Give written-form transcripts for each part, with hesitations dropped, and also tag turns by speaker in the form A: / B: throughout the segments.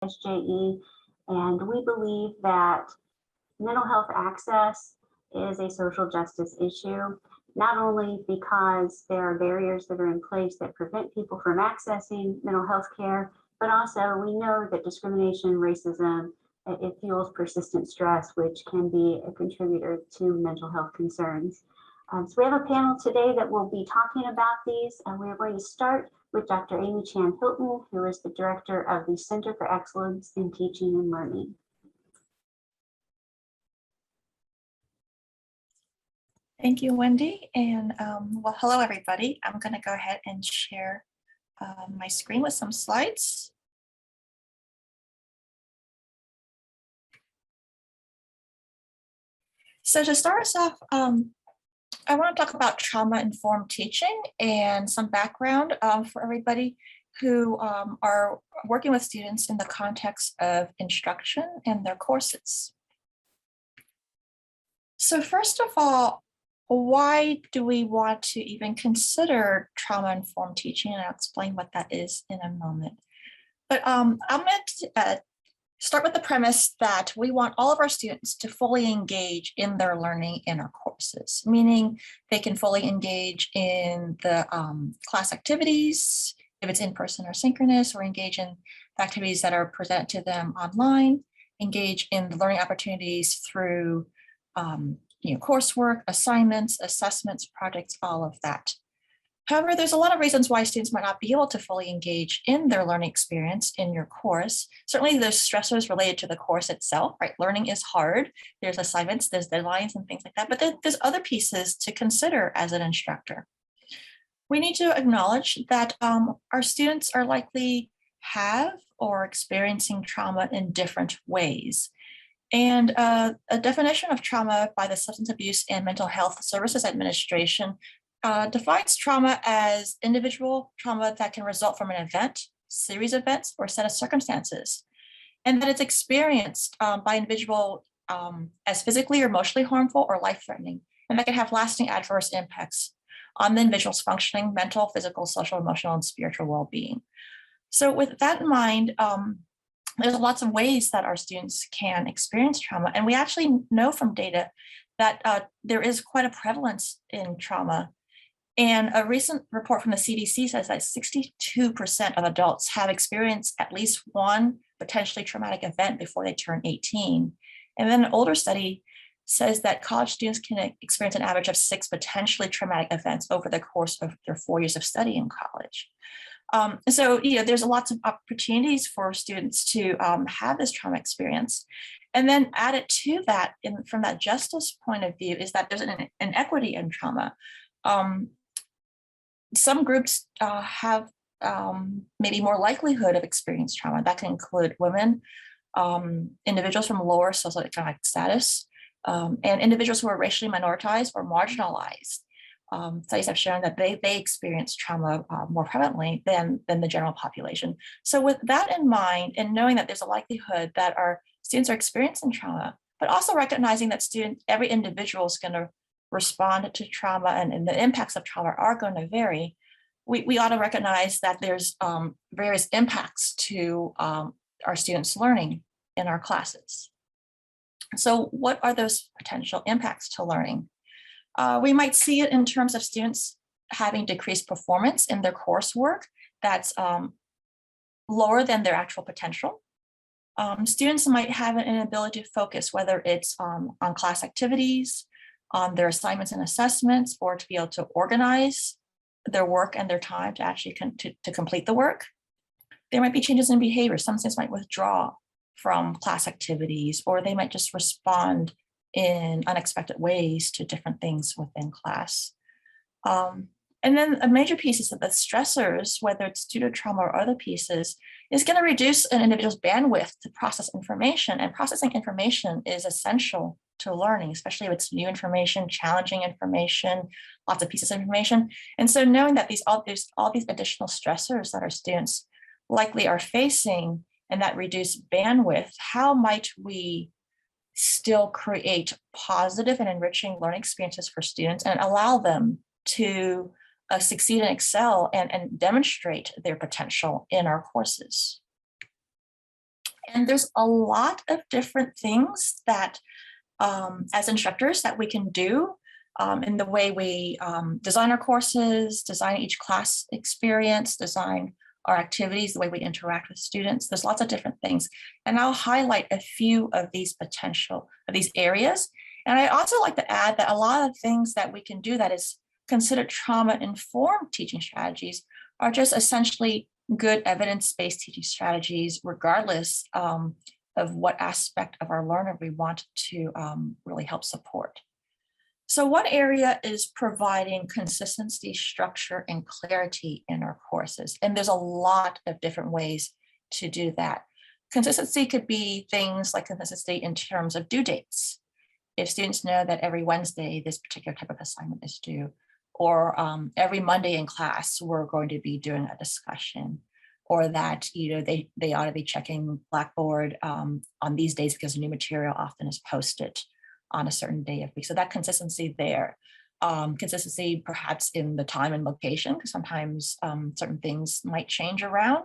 A: SJE, and we believe that mental health access is a social justice issue, not only because there are barriers that are in place that prevent people from accessing mental health care, but also we know that discrimination, racism, it fuels persistent stress, which can be a contributor to mental health concerns. So we have a panel today that will be talking about these, and we're going to start with Dr. Amy Chan Hilton, who is the director of the Center for Excellence in Teaching and Learning.
B: Thank you, Wendy. And well, hello, everybody. I'm going to go ahead and share my screen with some slides. So to start us off, I want to talk about trauma-informed teaching and some background for everybody who are working with students in the context of instruction and their courses. So first of all, why do we want to even consider trauma-informed teaching? And I'll explain what that is in a moment. But I'm going to start with the premise that we want all of our students to fully engage in their learning in our courses, meaning they can fully engage in the class activities, if it's in person or synchronous, or engage in the activities that are presented to them online, engage in the learning opportunities through coursework, assignments, assessments, projects, all of that. However, there's a lot of reasons why students might not be able to fully engage in their learning experience in your course. Certainly there's stressors related to the course itself, right? Learning is hard. There's assignments, there's deadlines and things like that, but there's other pieces to consider as an instructor. We need to acknowledge that our students are likely have or experiencing trauma in different ways. And a definition of trauma by the Substance Abuse and Mental Health Services Administration defines trauma as individual trauma that can result from an event, series of events, or set of circumstances, and that it's experienced by individual as physically or emotionally harmful or life-threatening, and that can have lasting adverse impacts on the individual's functioning, mental, physical, social, emotional, and spiritual well-being. So with that in mind, there's lots of ways that our students can experience trauma. And we actually know from data that there is quite a prevalence in trauma. And a recent report from the CDC says that 62% of adults have experienced at least one potentially traumatic event before they turn 18. And then an older study says that college students can experience an average of 6 potentially traumatic events over the course of their 4 years of study in college. So, there's lots of opportunities for students to have this trauma experience. And then added to that, from that justice point of view, is that there's an inequity in trauma. Some groups have maybe more likelihood of experiencing trauma. That can include women, individuals from lower socioeconomic status, and individuals who are racially minoritized or marginalized. Studies have shown that they experience trauma more prevalently than the general population. So with that in mind, and knowing that there's a likelihood that our students are experiencing trauma, but also recognizing that every individual is going to respond to trauma and the impacts of trauma are going to vary, we ought to recognize that there's various impacts to our students' learning in our classes. So what are those potential impacts to learning? We might see it in terms of students having decreased performance in their coursework that's lower than their actual potential. Students might have an inability to focus, whether it's on class activities, on their assignments and assessments, or to be able to organize their work and their time to actually to complete the work. There might be changes in behavior. Some students might withdraw from class activities, or they might just respond in unexpected ways to different things within class. And then a major piece is that the stressors, whether it's due to trauma or other pieces, is going to reduce an individual's bandwidth to process information. And processing information is essential to learning, especially if it's new information, challenging information, lots of pieces of information. And so knowing that there's all these additional stressors that our students likely are facing and that reduced bandwidth, how might we still create positive and enriching learning experiences for students and allow them to succeed and excel and demonstrate their potential in our courses? And there's a lot of different things that as instructors that we can do in the way we design our courses, design each class experience, design our activities, the way we interact with students. There's lots of different things. And I'll highlight a few of these these areas. And I also like to add that a lot of things that we can do that is considered trauma-informed teaching strategies are just essentially good evidence-based teaching strategies, regardless of what aspect of our learner we want to really help support. So one area is providing consistency, structure, and clarity in our courses. And there's a lot of different ways to do that. Consistency could be things like consistency in terms of due dates. If students know that every Wednesday this particular type of assignment is due, or every Monday in class we're going to be doing a discussion, or that they ought to be checking Blackboard on these days because new material often is posted on a certain day of week. So that consistency there. Consistency perhaps in the time and location, because sometimes certain things might change around.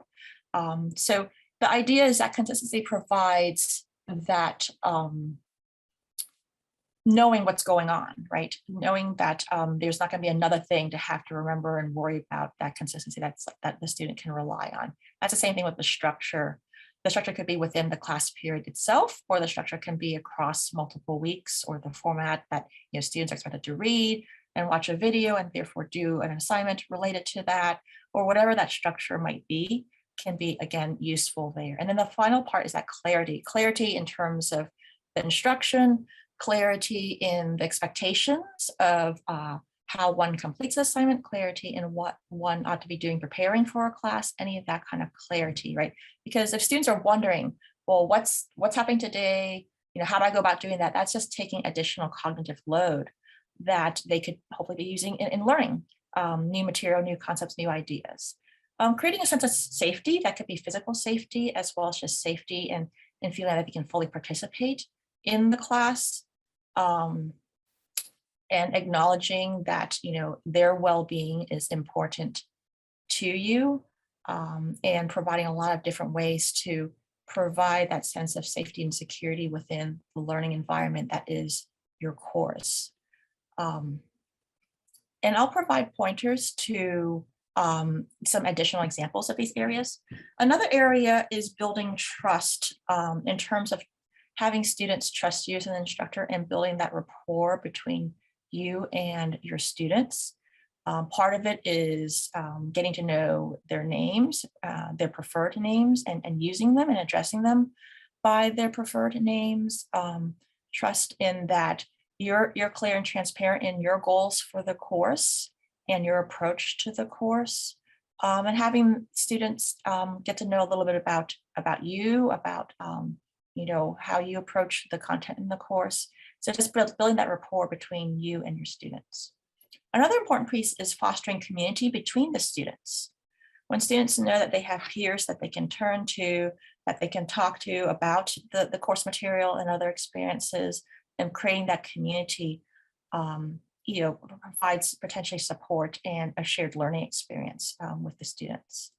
B: So the idea is that consistency provides that knowing what's going on, right? Knowing that there's not going to be another thing to have to remember and worry about, that consistency that the student can rely on. That's the same thing with the structure. The structure could be within the class period itself, or the structure can be across multiple weeks, or the format that students are expected to read and watch a video and therefore do an assignment related to that, or whatever that structure might be, can be, again, useful there. And then the final part is that clarity. Clarity in terms of the instruction, clarity in the expectations of how one completes the assignment, clarity in what one ought to be doing preparing for a class, any of that kind of clarity, right? Because if students are wondering, well, what's happening today? How do I go about doing that? That's just taking additional cognitive load that they could hopefully be using in learning new material, new concepts, new ideas. Creating a sense of safety, that could be physical safety as well as just safety and feeling that they can fully participate in the class. And acknowledging that their well-being is important to you, and providing a lot of different ways to provide that sense of safety and security within the learning environment that is your course. And I'll provide pointers to some additional examples of these areas. Another area is building trust in terms of having students trust you as an instructor and building that rapport between you and your students. Part of it is getting to know their names, their preferred names, and using them and addressing them by their preferred names. Trust in that you're clear and transparent in your goals for the course and your approach to the course. And having students get to know a little bit about you, about how you approach the content in the course. So just building that rapport between you and your students. Another important piece is fostering community between the students. When students know that they have peers that they can turn to, that they can talk to about the course material and other experiences, and creating that community provides potentially support and a shared learning experience with the students.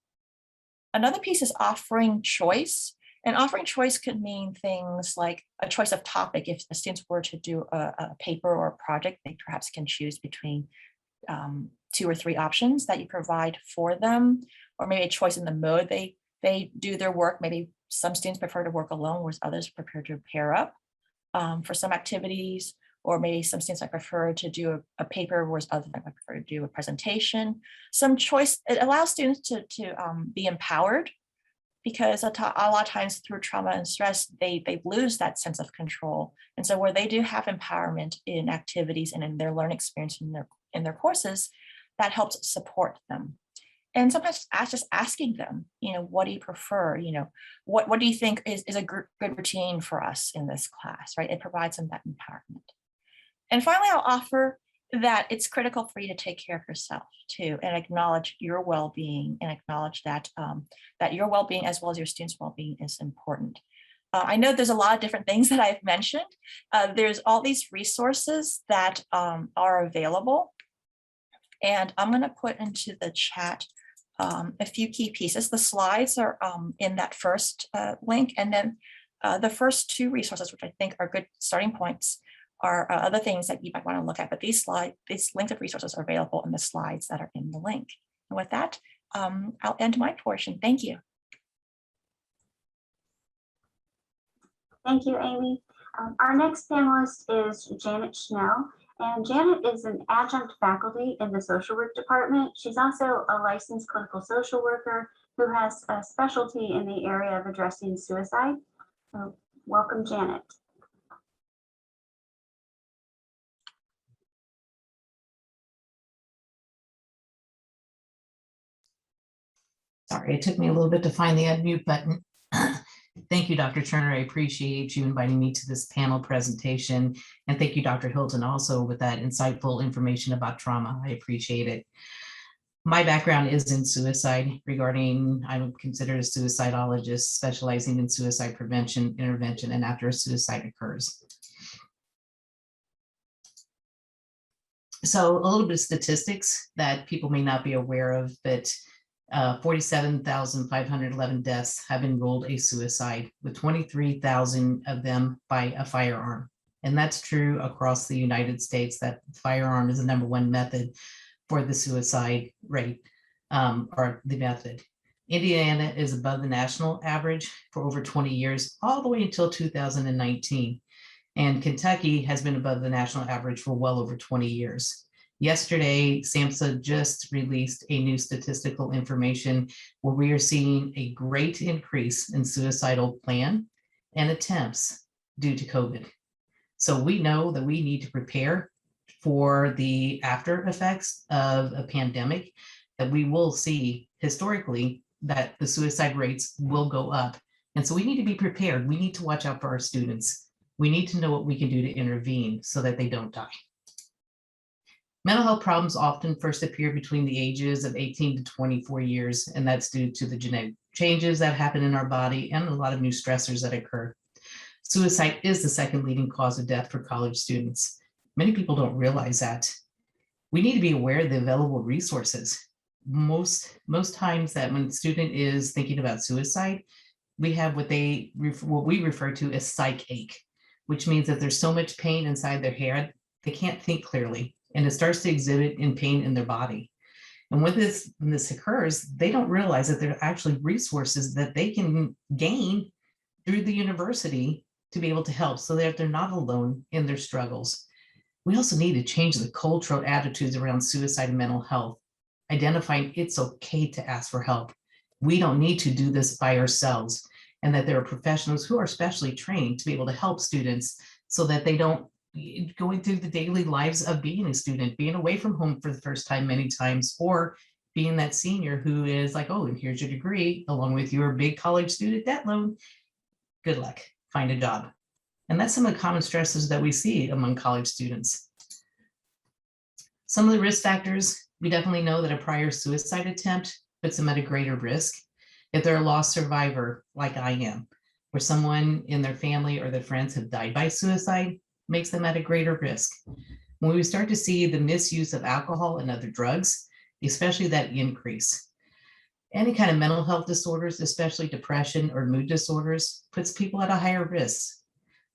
B: Another piece is offering choice. And offering choice could mean things like a choice of topic. If the students were to do a paper or a project, they perhaps can choose between 2 or 3 options that you provide for them, or maybe a choice in the mode they do their work. Maybe some students prefer to work alone, whereas others prefer to pair up for some activities, or maybe some students might prefer to do a paper, whereas others might prefer to do a presentation. Some choice, it allows students to be empowered, because a lot of times through trauma and stress, they lose that sense of control. And so where they do have empowerment in activities and in their learning experience in their courses, that helps support them. And sometimes just asking them, what do you prefer? What do you think is a good routine for us in this class, right? It provides them that empowerment. And finally, I'll offer that it's critical for you to take care of yourself too, and acknowledge your well-being, and acknowledge that that your well-being as well as your students' well-being is important. I know there's a lot of different things that I've mentioned. There's all these resources that are available, and I'm going to put into the chat a few key pieces. The slides are in that first link, and then the first two resources, which I think are good starting points, are other things that you might want to look at. But these links of resources are available in the slides that are in the link. And with that, I'll end my portion. Thank you.
A: Thank you, Amy. Our next panelist is Janet Schnell, and Janet is an adjunct faculty in the social work department. She's also a licensed clinical social worker who has a specialty in the area of addressing suicide. So welcome, Janet.
C: Sorry, it took me a little bit to find the unmute button. Thank you, Dr. Turner. I appreciate you inviting me to this panel presentation. And thank you, Dr. Hilton, also with that insightful information about trauma. I appreciate it. My background is in suicide regarding, I'm considered a suicidologist specializing in suicide prevention, intervention, and after a suicide occurs. So a little bit of statistics that people may not be aware of, but 47,511 deaths have enrolled a suicide, with 23,000 of them by a firearm. And that's true across the United States, that firearm is the #1 method for the suicide rate, or the method. Indiana is above the national average for over 20 years, all the way until 2019. And Kentucky has been above the national average for well over 20 years. Yesterday, SAMHSA just released a new statistical information where we are seeing a great increase in suicidal plan and attempts due to COVID. So we know that we need to prepare for the after effects of a pandemic, that we will see historically that the suicide rates will go up. And so we need to be prepared. We need to watch out for our students. We need to know what we can do to intervene so that they don't die. Mental health problems often first appear between the ages of 18 to 24 years, and that's due to the genetic changes that happen in our body and a lot of new stressors that occur. Suicide is the second leading cause of death for college students. Many people don't realize that. We need to be aware of the available resources. Most times that when a student is thinking about suicide, we have what we refer to as psych ache, which means that there's so much pain inside their head, they can't think clearly. And it starts to exhibit in pain in their body. And when this occurs, they don't realize that there are actually resources that they can gain through the university to be able to help, so that they're not alone in their struggles. We also need to change the cultural attitudes around suicide and mental health, identifying it's okay to ask for help. We don't need to do this by ourselves, and that there are professionals who are specially trained to be able to help students so that they don't going through the daily lives of being a student, being away from home for the first time many times, or being that senior who is like, oh, and here's your degree along with your big college student debt loan. Good luck, find a job. And that's some of the common stresses that we see among college students. Some of the risk factors, we definitely know that a prior suicide attempt puts them at a greater risk. If they're a lost survivor, like I am, where someone in their family or their friends have died by suicide, makes them at a greater risk. When we start to see the misuse of alcohol and other drugs, especially that increase. Any kind of mental health disorders, especially depression or mood disorders, puts people at a higher risk.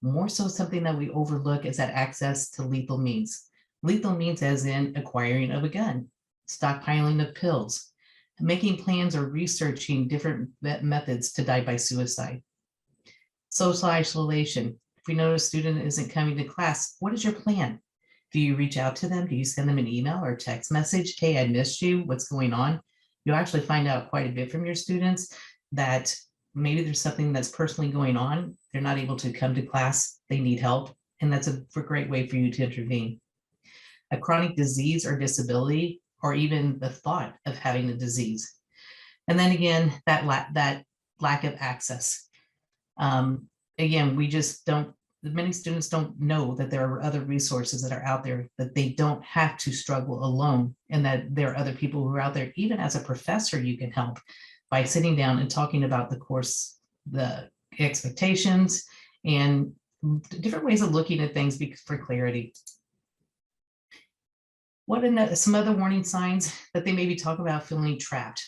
C: More so, something that we overlook is that access to lethal means. Lethal means as in acquiring of a gun, stockpiling of pills, making plans or researching different methods to die by suicide. Social isolation. If we know a student isn't coming to class, what is your plan? Do you reach out to them? Do you send them an email or text message? Hey, I missed you. What's going on? You'll actually find out quite a bit from your students that maybe there's something that's personally going on. They're not able to come to class. They need help. And that's a great way for you to intervene. A chronic disease or disability, or even the thought of having a disease. And then again, that lack of access. Again, we just don't, many students don't know that there are other resources that are out there, that they don't have to struggle alone, and that there are other people who are out there. Even as a professor, you can help by sitting down and talking about the course, the expectations, and different ways of looking at things for clarity. What are some other warning signs that they maybe talk about feeling trapped?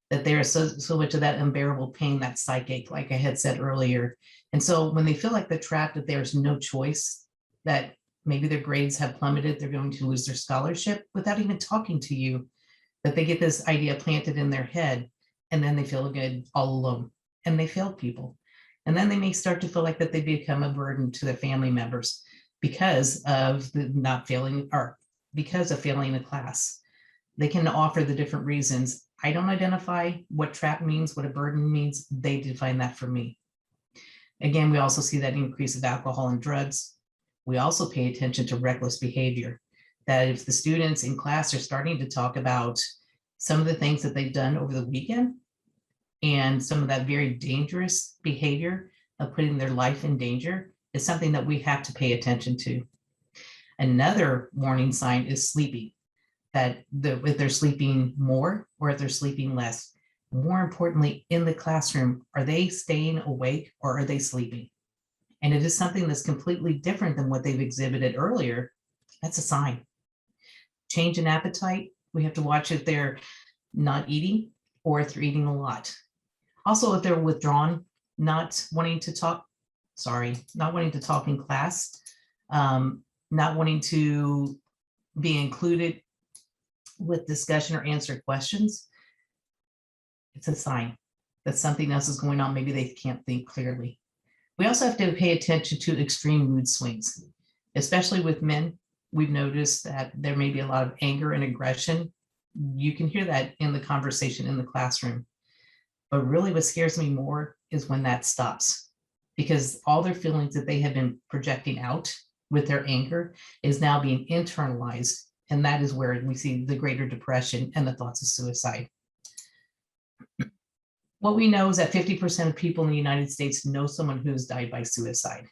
C: that there is so much of that unbearable pain, that psychic, like I had said earlier. And so when they feel like they're trapped, that there's no choice, that maybe their grades have plummeted, they're going to lose their scholarship without even talking to you, that they get this idea planted in their head, and then they feel good all alone, and they fail people. And then they may start to feel like that they become a burden to their family members because of the not failing, or because of failing a class. They can offer the different reasons. I don't identify what trap means, what a burden means. They define that for me. Again, we also see that increase of alcohol and drugs. We also pay attention to reckless behavior, that if the students in class are starting to talk about some of the things that they've done over the weekend and some of that very dangerous behavior of putting their life in danger, is something that we have to pay attention to. Another warning sign is sleeping, that if they're sleeping more or if they're sleeping less. More importantly, in the classroom, are they staying awake or are they sleeping? And it is something that's completely different than what they've exhibited earlier. That's a sign. Change in appetite, we have to watch if they're not eating or if they're eating a lot. Also, if they're withdrawn, not wanting to talk in class, not wanting to be included with discussion or answer questions, it's a sign that something else is going on. Maybe they can't think clearly. We also have to pay attention to extreme mood swings, especially with men. We've noticed that there may be a lot of anger and aggression. You can hear that in the conversation in the classroom. But really what scares me more is when that stops, because all their feelings that they have been projecting out with their anger is now being internalized. And that is where we see the greater depression and the thoughts of suicide. What we know is that 50% of people in the United States know someone who has died by suicide.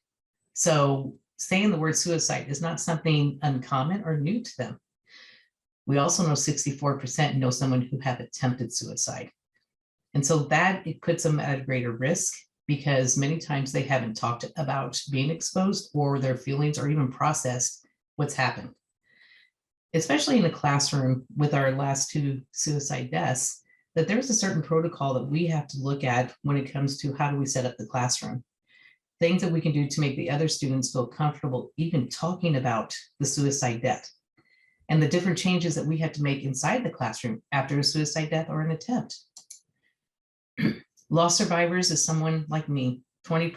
C: So saying the word suicide is not something uncommon or new to them. We also know 64% know someone who have attempted suicide. And so that it puts them at a greater risk, because many times they haven't talked about being exposed or their feelings or even processed what's happened. Especially in a classroom with our last 2 suicide deaths, that there's a certain protocol that we have to look at when it comes to how do we set up the classroom. Things that we can do to make the other students feel comfortable even talking about the suicide death, and the different changes that we have to make inside the classroom after a suicide death or an attempt. Loss survivors is someone like me. 20%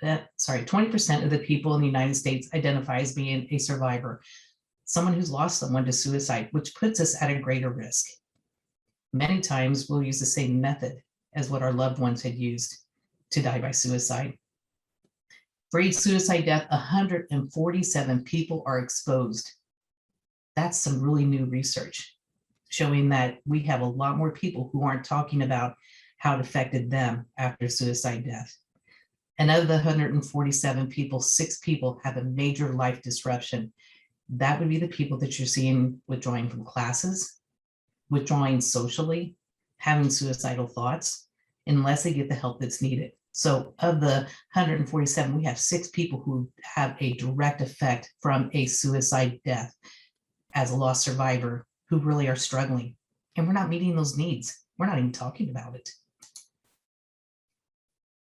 C: of the people in the United States identify as being a survivor, someone who's lost someone to suicide, which puts us at a greater risk. Many times we'll use the same method as what our loved ones had used to die by suicide. For each suicide death, 147 people are exposed. That's some really new research showing that we have a lot more people who aren't talking about how it affected them after suicide death. And of the 147 people, 6 people have a major life disruption. That would be the people that you're seeing withdrawing from classes, withdrawing socially, having suicidal thoughts, unless they get the help that's needed. So of the 147, we have 6 people who have a direct effect from a suicide death as a lost survivor, who really are struggling. And we're not meeting those needs. We're not even talking about it.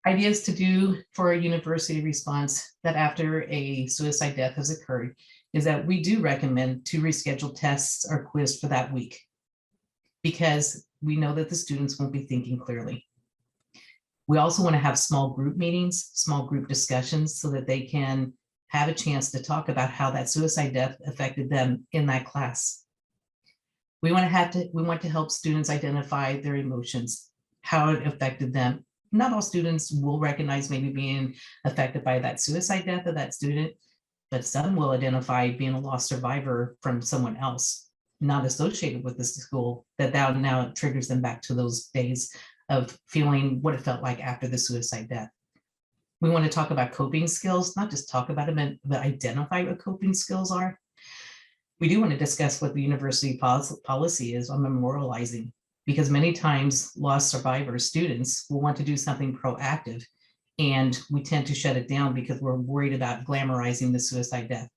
C: Ideas to do for a university response that after a suicide death has occurred is that we do recommend to reschedule tests or quiz for that week, because we know that the students won't be thinking clearly. We also want to have small group meetings, small group discussions, so that they can have a chance to talk about how that suicide death affected them in that class. We want to help students identify their emotions, how it affected them. Not all students will recognize maybe being affected by that suicide death of that student, but some will identify being a lost survivor from someone else, not associated with this school, that now triggers them back to those days of feeling what it felt like after the suicide death. We want to talk about coping skills, not just talk about them, but identify what coping skills are. We do want to discuss what the university policy is on memorializing, because many times lost survivors, students will want to do something proactive, and we tend to shut it down because we're worried about glamorizing the suicide death.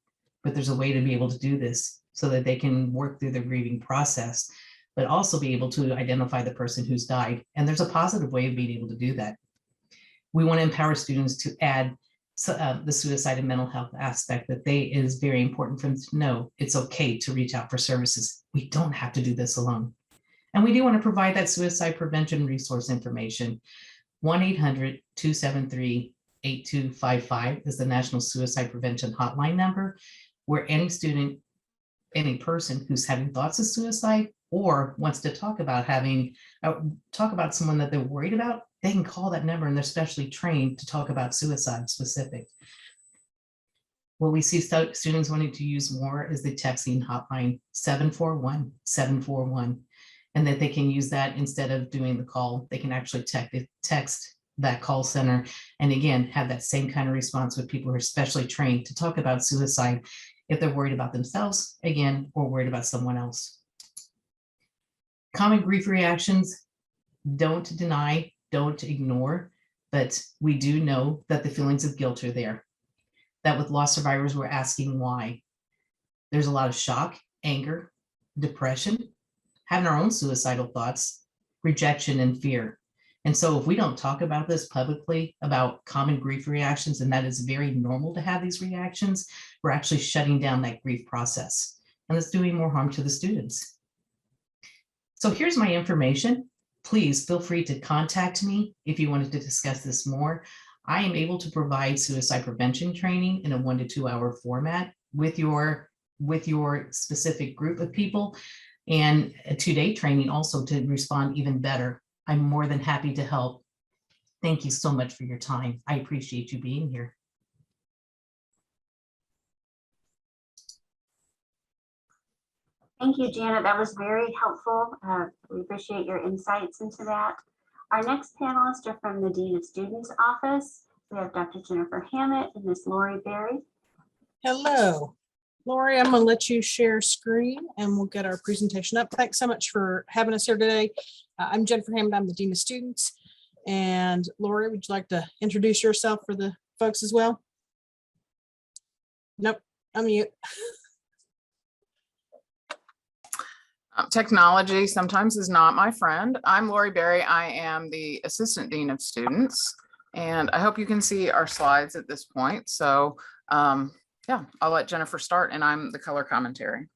C: But there's a way to be able to do this so that they can work through the grieving process but also be able to identify the person who's died. And there's a positive way of being able to do that. We want to empower students to add the suicide and mental health aspect that is very important for them to know it's okay to reach out for services. We don't have to do this alone. And we do want to provide that suicide prevention resource information. 1-800-273-8255 is the National Suicide Prevention Hotline number, where any student, any person who's having thoughts of suicide or wants to talk about someone that they're worried about, they can call that number, and they're specially trained to talk about suicide specific. What we see students wanting to use more is the texting hotline 741-741, and that they can use that instead of doing the call. They can actually text that call center, and again, have that same kind of response with people who are specially trained to talk about suicide if they're worried about themselves, again, or worried about someone else. Common grief reactions, don't deny, don't ignore, but we do know that the feelings of guilt are there. That with loss survivors, we're asking why. There's a lot of shock, anger, depression, having our own suicidal thoughts, rejection, and fear. And so if we don't talk about this publicly, about common grief reactions, and that is very normal to have these reactions, we're actually shutting down that grief process. And it's doing more harm to the students. So here's my information. Please feel free to contact me if you wanted to discuss this more. I am able to provide suicide prevention training in a 1 to 2 hour format with your specific group of people, and a 2-day training also to respond even better. I'm more than happy to help. Thank you so much for your time. I appreciate you being here.
A: Thank you, Janet. That was very helpful. We appreciate your insights into that. Our next panelists are from the Dean of Students Office. We have Dr. Jennifer Hammett and Ms. Lori Berry.
D: Hello, Lori, I'm going to let you share screen and we'll get our presentation up. Thanks so much for having us here today. I'm Jennifer Hammond. I'm the Dean of Students. And Lori, would you like to introduce yourself for the folks as well? Nope, I'm mute.
E: Technology sometimes is not my friend. I'm Lori Berry. I am the Assistant Dean of Students, and I hope you can see our slides at this point. So yeah, I'll let Jennifer start, and I'm the color commentary.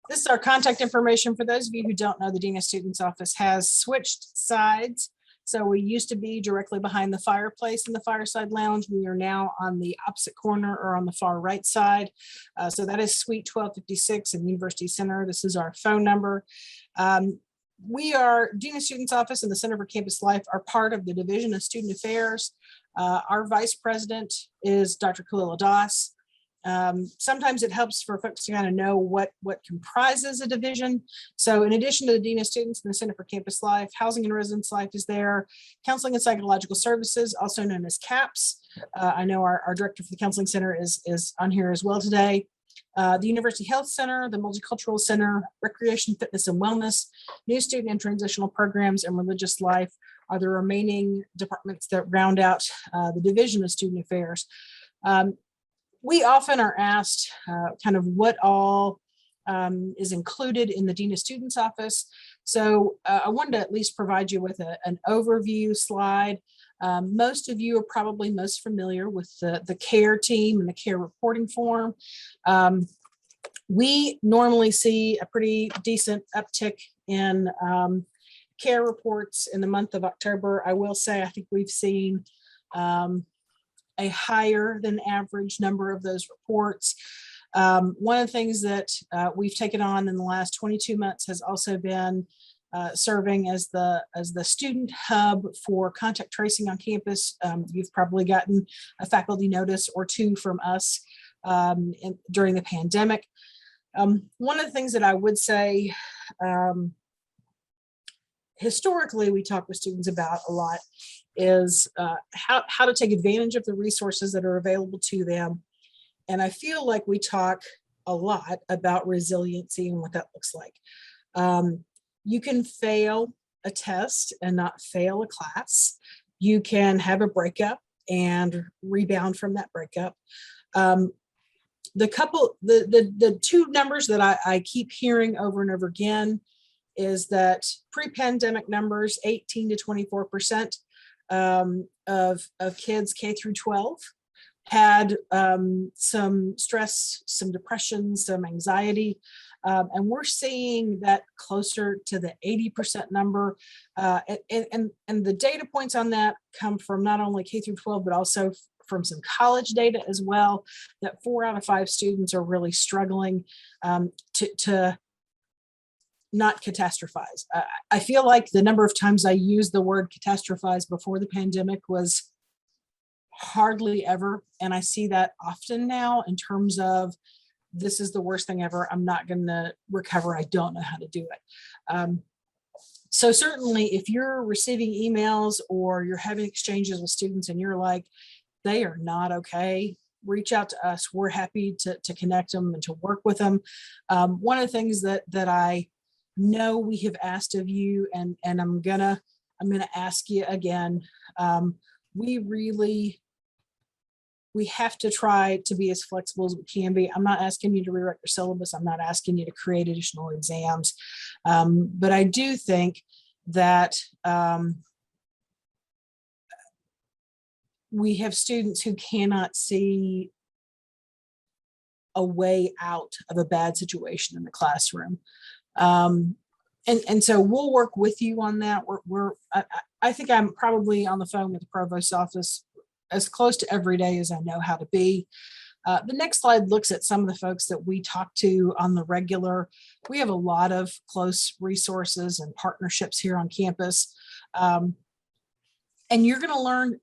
D: This is our contact information. For those of you who don't know, the Dean of Students Office has switched sides. So we used to be directly behind the fireplace in the Fireside Lounge. We are now on the opposite corner or on the far right side. So that is Suite 1256 in University Center. This is our phone number. We are Dean of Students Office and the Center for Campus Life are part of the Division of Student Affairs. Our Vice President is Dr. Khalil Das. Sometimes it helps for folks to kind of know what comprises a division. So in addition to the Dean of Students and the Center for Campus Life, Housing and Residence Life is there, Counseling and Psychological Services, also known as CAPS. I know our Director for the Counseling Center is on here as well today. The University Health Center, the Multicultural Center, Recreation, Fitness and Wellness, New Student and Transitional Programs, and Religious Life are the remaining departments that round out the Division of Student Affairs. We often are asked kind of what all is included in the Dean of Students Office. So I wanted to at least provide you with an overview slide. Most of you are probably most familiar with the CARE team and the CARE reporting form. We normally see a pretty decent uptick in CARE reports in the month of October. I will say, I think we've seen a higher than average number of those reports. One of the things that we've taken on in the last 22 months has also been serving as the student hub for contact tracing on campus. You've probably gotten a faculty notice or two from us during the pandemic. One of the things that I would say, historically, we talk with students about a lot is how to take advantage of the resources that are available to them. And I feel like we talk a lot about resiliency and what that looks like. You can fail a test and not fail a class. You can have a breakup and rebound from that breakup. The two numbers that I keep hearing over and over again is that pre-pandemic numbers, 18 to 24% of kids K through 12 had some stress, some depression, some anxiety. And we're seeing that closer to the 80% number. And the data points on that come from not only K through 12, but also from some college data as well, that 4 out of 5 students are really struggling to not catastrophize. I feel like the number of times I used the word catastrophize before the pandemic was hardly ever. And I see that often now in terms of, this is the worst thing ever. I'm not going to recover. I don't know how to do it. So certainly if you're receiving emails or you're having exchanges with students and you're like, they are not okay, reach out to us. We're happy to connect them and to work with them. One of the things that I know we have asked of you, and I'm gonna ask you again, we have to try to be as flexible as we can be. I'm not asking you to rewrite your syllabus. I'm not asking you to create additional exams. But I do think that we have students who cannot see a way out of a bad situation in the classroom. And so we'll work with you on that. I think I'm probably on the phone with the provost's office as close to every day as I know how to be. The next slide looks at some of the folks that we talk to on the regular. We have a lot of close resources and partnerships here on campus. And you're going to learn,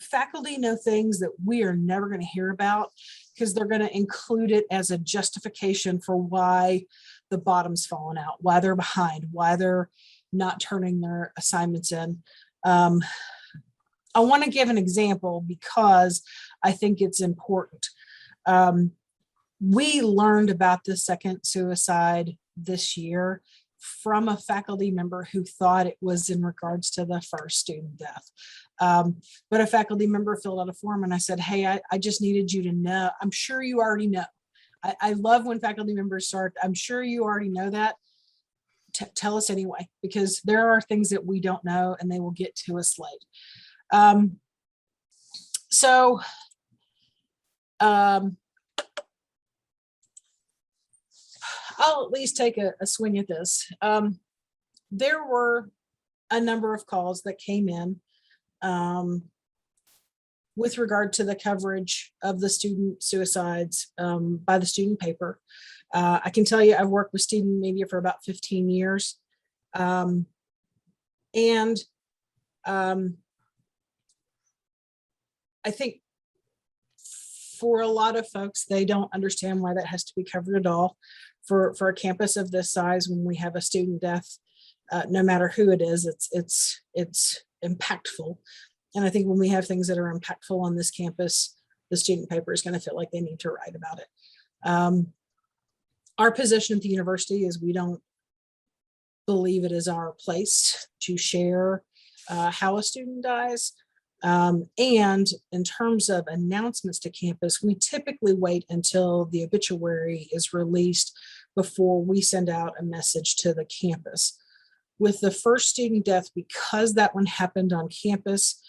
D: faculty know things that we are never going to hear about because they're going to include it as a justification for why the bottom's fallen out, why they're behind, why they're not turning their assignments in. I want to give an example because I think it's important. We learned about the second suicide this year from a faculty member who thought it was in regards to the first student death. But a faculty member filled out a form and I said, hey, I just needed you to know. I'm sure you already know. I love when faculty members start, I'm sure you already know that. Tell us anyway, because there are things that we don't know and they will get to us late. I'll at least take a swing at this. There were a number of calls that came in with regard to the coverage of the student suicides by the student paper. I can tell you I've worked with student media for about 15 years. I think for a lot of folks, they don't understand why that has to be covered at all. For a campus of this size, when we have a student death, no matter who it is, it's impactful. And I think when we have things that are impactful on this campus, the student paper is going to feel like they need to write about it. Our position at the university is we don't believe it is our place to share how a student dies. And in terms of announcements to campus, we typically wait until the obituary is released before we send out a message to the campus. With the first student death, because that one happened on campus,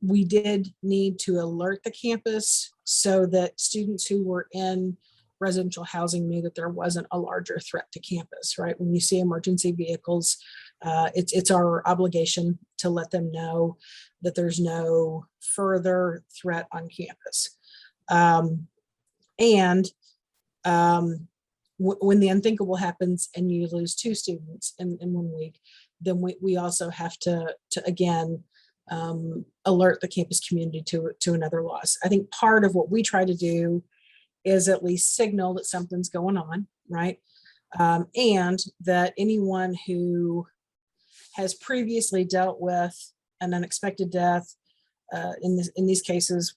D: we did need to alert the campus so that students who were in residential housing knew that there wasn't a larger threat to campus, right? When you see emergency vehicles, it's our obligation to let them know that there's no further threat on campus. When the unthinkable happens and you lose 2 students in 1 week, then we also have to again, alert the campus community to another loss. I think part of what we try to do is at least signal that something's going on, right? And that anyone who has previously dealt with an unexpected death, in these cases,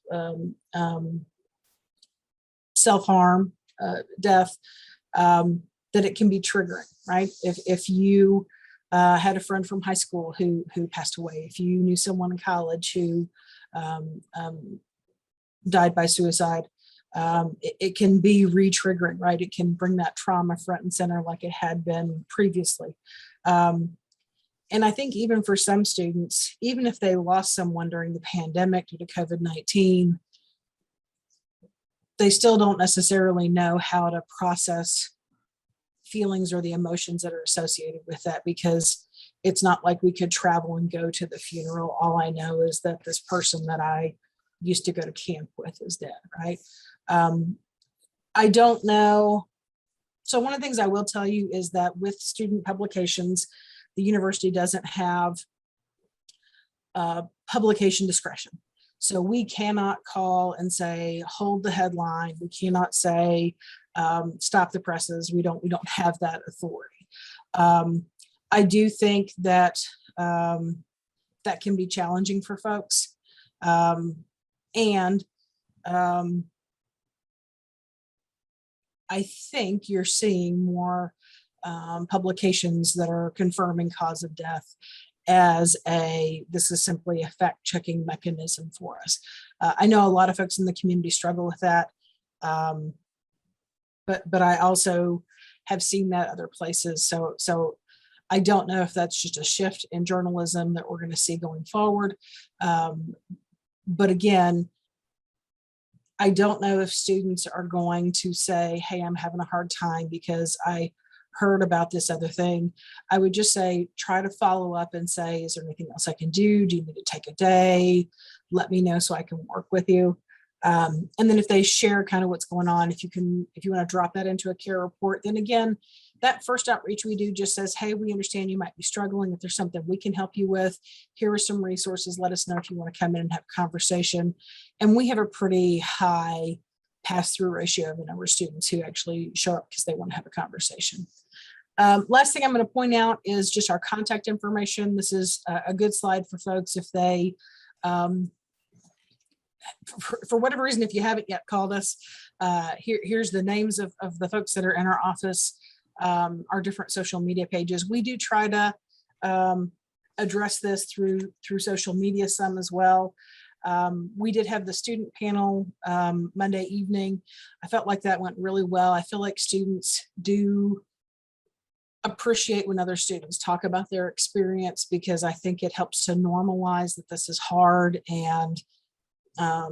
D: self-harm, death, that it can be triggering, right? If you had a friend from high school who passed away, if you knew someone in college who died by suicide, it can be re-triggering, right? It can bring that trauma front and center like it had been previously. And I think even for some students, even if they lost someone during the pandemic due to COVID-19, they still don't necessarily know how to process feelings or the emotions that are associated with that, because it's not like we could travel and go to the funeral. All I know is that this person that I used to go to camp with is dead, right? I don't know. So one of the things I will tell you is that with student publications, the university doesn't have publication discretion. So we cannot call and say, hold the headline. We cannot say, stop the presses. We don't have that authority. I do think that that can be challenging for folks. I think you're seeing more publications that are confirming cause of death as this is simply a fact-checking mechanism for us. I know a lot of folks in the community struggle with that, but I also have seen that other places. So I don't know if that's just a shift in journalism that we're going to see going forward. But again, I don't know if students are going to say, hey, I'm having a hard time because I heard about this other thing. I would just say, try to follow up and say, is there anything else I can do? Do you need to take a day? Let me know so I can work with you. And then if they share kind of what's going on, if you want to drop that into a care report, then again, that first outreach we do just says, hey, we understand you might be struggling. If there's something we can help you with, here are some resources. Let us know if you want to come in and have a conversation. And we have a pretty high pass-through ratio of the number of students who actually show up because they want to have a conversation. Last thing I'm going to point out is just our contact information. This is a good slide for folks if they, for whatever reason, if you haven't yet called us, here's the names of the folks that are in our office, our different social media pages. We do try to address this through social media some as well. We did have the student panel Monday evening. I felt like that went really well. I feel like students do appreciate when other students talk about their experience, because I think it helps to normalize that this is hard. And I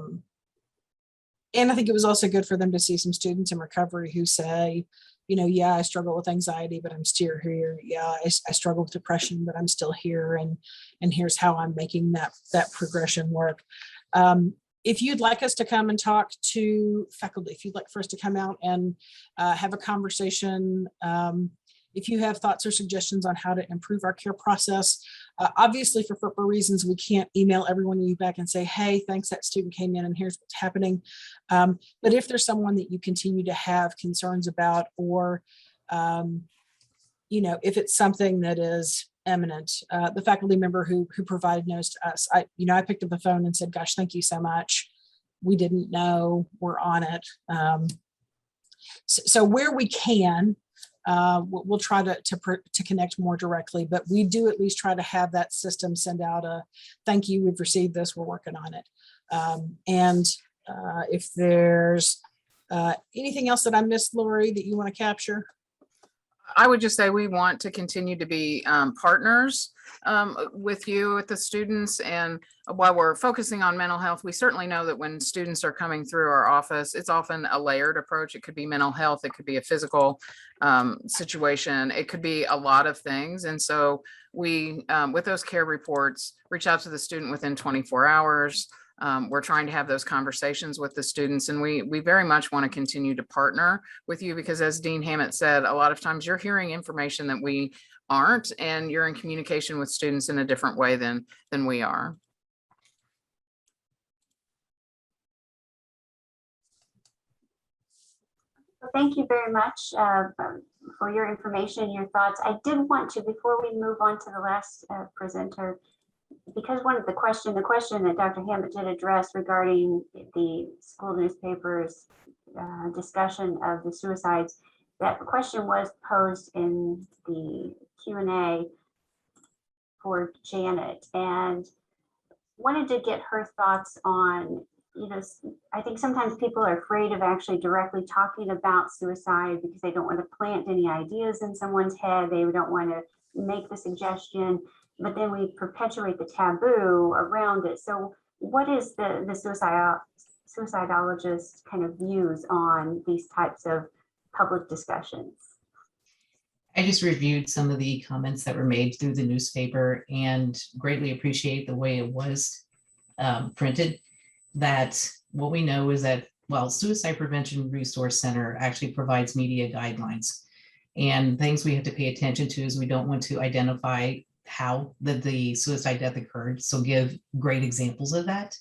D: think it was also good for them to see some students in recovery who say, yeah, I struggle with anxiety, but I'm still here. Yeah, I struggle with depression, but I'm still here. And here's how I'm making that progression work. If you'd like us to come and talk to faculty, if you'd like for us to come out and have a conversation, if you have thoughts or suggestions on how to improve our care process, obviously for FERPA reasons, we can't email everyone you back and say, hey, thanks, that student came in and here's what's happening. But if there's someone that you continue to have concerns about, or, if it's something that is imminent, the faculty member who provided notice to us, I picked up the phone and said, gosh, thank you so much. We didn't know, we're on it. So where we can, we'll try to connect more directly, but we do at least try to have that system send out a thank you, we've received this, we're working on it. If there's anything else that I missed, Lori, that you want to capture?
E: I would just say we want to continue to be partners with you, with the students. And while we're focusing on mental health, we certainly know that when students are coming through our office, it's often a layered approach. It could be mental health, it could be a physical situation, it could be a lot of things. And so we, with those care reports, reach out to the student within 24 hours. We're trying to have those conversations with the students, and we very much want to continue to partner with you, because as Dean Hammett said, a lot of times you're hearing information that we aren't, and you're in communication with students in a different way than we are.
A: Well, thank you very much for your information, your thoughts. I did want to, before we move on to the last presenter, because one of the question that Dr. Hammett did address regarding the school newspapers discussion of the suicides, that question was posed in the Q&A for Janet, and wanted to get her thoughts on, I think sometimes people are afraid of actually directly talking about suicide because they don't want to plant any ideas in someone's head. They don't want to make the suggestion, but then we perpetuate the taboo around it. So what is the suicidologist kind of views on these types of public discussions?
C: I just reviewed some of the comments that were made through the newspaper and greatly appreciate the way it was printed. That what we know is that, well, Suicide Prevention Resource Center actually provides media guidelines. And things we have to pay attention to is we don't want to identify how the suicide death occurred. So give great examples of that.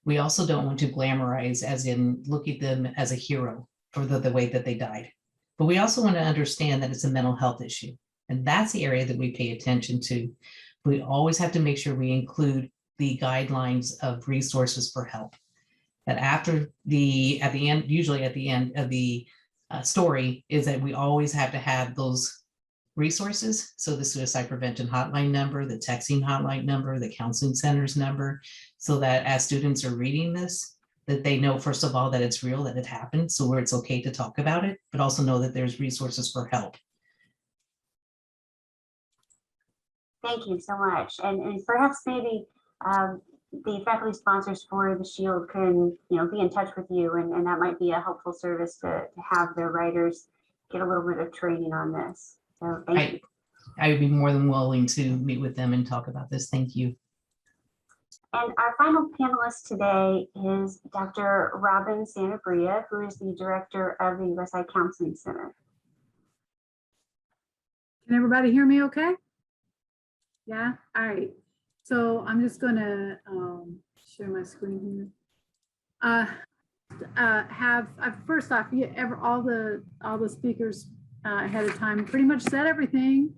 C: We also don't want to glamorize, as in look at them as a hero for the way that they died. But we also want to understand that it's a mental health issue. And that's the area that we pay attention to. We always have to make sure we include the guidelines of resources for help. That at the end, usually at the end of the story, is that we always have to have those resources. So the suicide prevention hotline number, the texting hotline number, the counseling center's number, so that as students are reading this, that they know, first of all, that it's real, that it happened, so where it's okay to talk about it, but also know that there's resources for help.
A: Thank you so much. And perhaps maybe the faculty sponsors for the Shield can, be in touch with you, and that might be a helpful service to have their writers get a little bit of training on this. So thank you.
C: I would be more than willing to meet with them and talk about this. Thank you.
A: And our final panelist today is Dr. Robin Sanabria, who is the director of the USI Counseling Center.
F: Can everybody hear me okay? Yeah, all right. So I'm just gonna share my screen here. First off, all the speakers ahead of time pretty much said everything.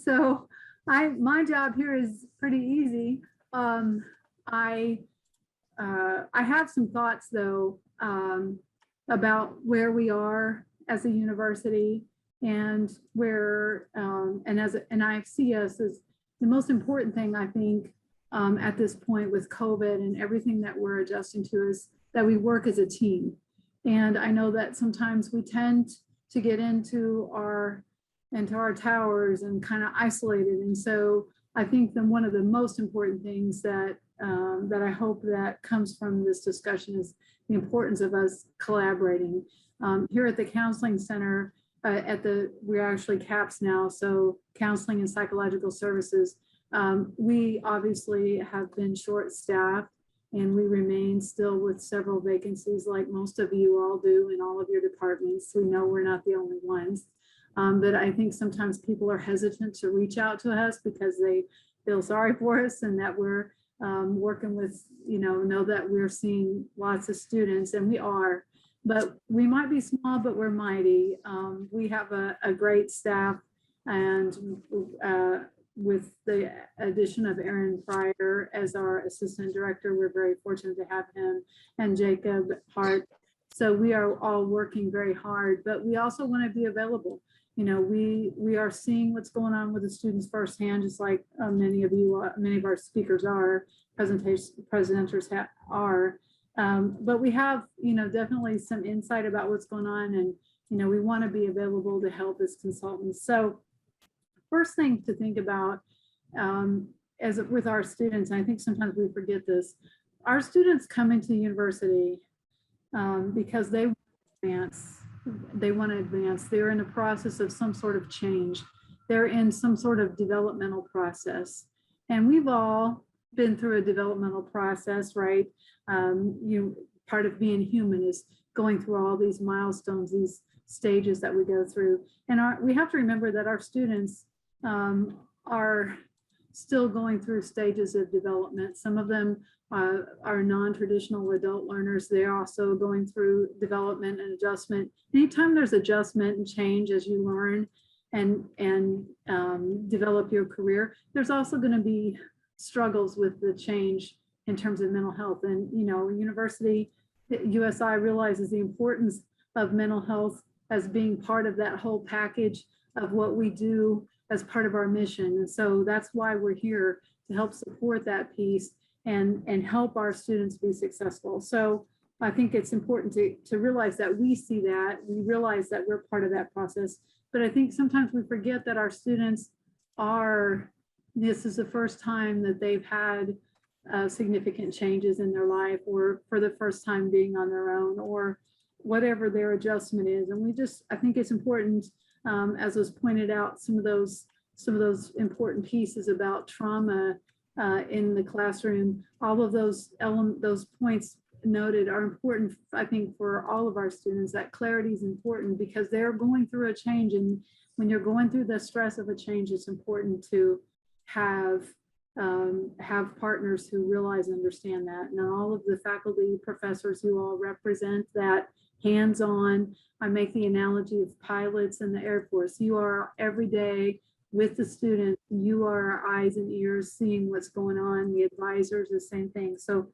F: So my job here is pretty easy. I have some thoughts though about where we are as a university and where and I see us as the most important thing, I think, at this point with COVID and everything that we're adjusting to, is that we work as a team. And I know that sometimes we tend to get into our towers and kind of isolated. And so I think that one of the most important things that I hope that comes from this discussion is the importance of us collaborating. Here at the Counseling Center, we're actually CAPS now, so Counseling and Psychological Services. We obviously have been short-staffed, and we remain still with several vacancies like most of you all do in all of your departments. We know we're not the only ones. But I think sometimes people are hesitant to reach out to us because they feel sorry for us and that we're working with, know that we're seeing lots of students, and we are. But we might be small, but we're mighty. We have a great staff, and with the addition of Aaron Fryer as our assistant director, we're very fortunate to have him, and Jacob Hart. So we are all working very hard, but we also want to be available. We are seeing what's going on with the students firsthand, just like many of our speakers are, presenters are. But we have, definitely some insight about what's going on, and, we want to be available to help as consultants. So first thing to think about with our students, and I think sometimes we forget this, our students come into university because they want to advance. They're in a process of some sort of change. They're in some sort of developmental process. And we've all been through a developmental process, right? Part of being human is going through all these milestones, these stages that we go through. And we have to remember that our students are still going through stages of development. Some of them are non-traditional adult learners. They're also going through development and adjustment. Anytime there's adjustment and change as you learn and develop your career, there's also going to be struggles with the change in terms of mental health. And, University USI realizes the importance of mental health as being part of that whole package of what we do as part of our mission. And so that's why we're here, to help support that piece and help our students be successful. So I think it's important to realize that we see that, we realize that we're part of that process. But I think sometimes we forget that our students this is the first time that they've had significant changes in their life, or for the first time being on their own, or whatever their adjustment is. And I think it's important, as was pointed out, some of those important pieces about trauma in the classroom, all of those points noted are important, I think, for all of our students. That clarity is important because they're going through a change. And when you're going through the stress of a change, it's important to have partners who realize and understand that. And all of the faculty, professors who all represent that hands-on. I make the analogy of pilots in the Air Force. You are every day with the student, you are eyes and ears seeing what's going on. The advisors, the same thing. So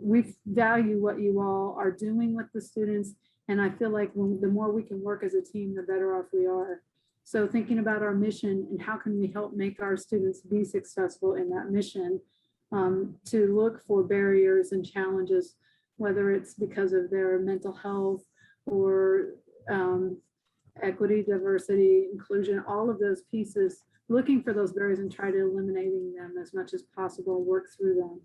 F: we value what you all are doing with the students. And I feel like the more we can work as a team, the better off we are. So thinking about our mission and how can we help make our students be successful in that mission, to look for barriers and challenges, whether it's because of their mental health or equity, diversity, inclusion, all of those pieces, looking for those barriers and try to eliminating them as much as possible, work through them.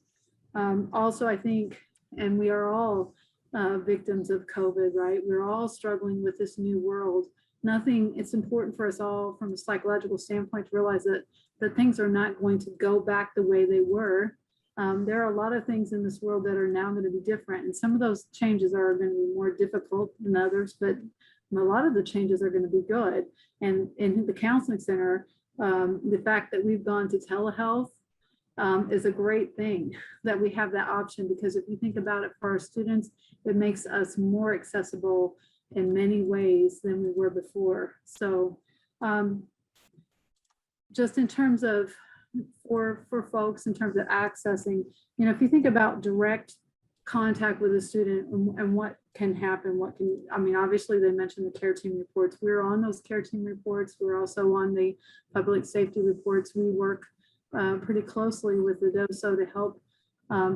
F: Also, I think, and we are all victims of COVID, right? We're all struggling with this new world. It's important for us all from a psychological standpoint to realize that things are not going to go back the way they were. There are a lot of things in this world that are now going to be different. And some of those changes are going to be more difficult than others, but a lot of the changes are going to be good. And in the counseling center, the fact that we've gone to telehealth is a great thing that we have that option, because if you think about it for our students, it makes us more accessible in many ways than we were before. So just in terms of for folks, in terms of accessing, if you think about direct contact with a student and what can happen, obviously they mentioned the care team reports. We're on those care team reports. We're also on the public safety reports. We work pretty closely with the DOSO to help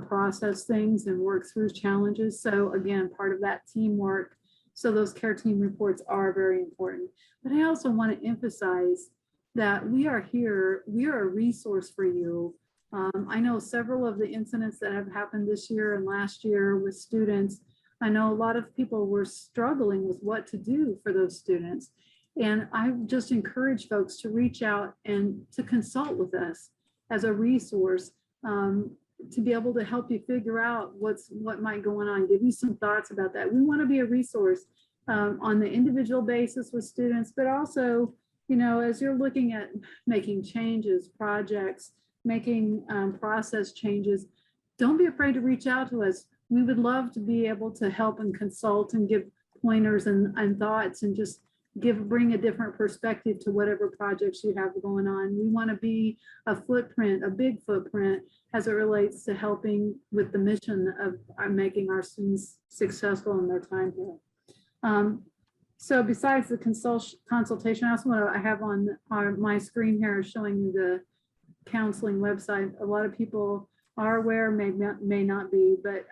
F: process things and work through challenges. So again, part of that teamwork. So those care team reports are very important. But I also want to emphasize that we are here, we are a resource for you. I know several of the incidents that have happened this year and last year with students. I know a lot of people were struggling with what to do for those students. And I just encourage folks to reach out and to consult with us as a resource, to be able to help you figure out what might go on, give you some thoughts about that. We want to be a resource on the individual basis with students, but also, as you're looking at making changes, projects, making process changes, don't be afraid to reach out to us. We would love to be able to help and consult and give pointers and thoughts and just bring a different perspective to whatever projects you have going on. We want to be a big footprint as it relates to helping with the mission of making our students successful in their time here. So besides the consultation, I also I have on my screen here showing you the counseling website. A lot of people are aware, may not be, but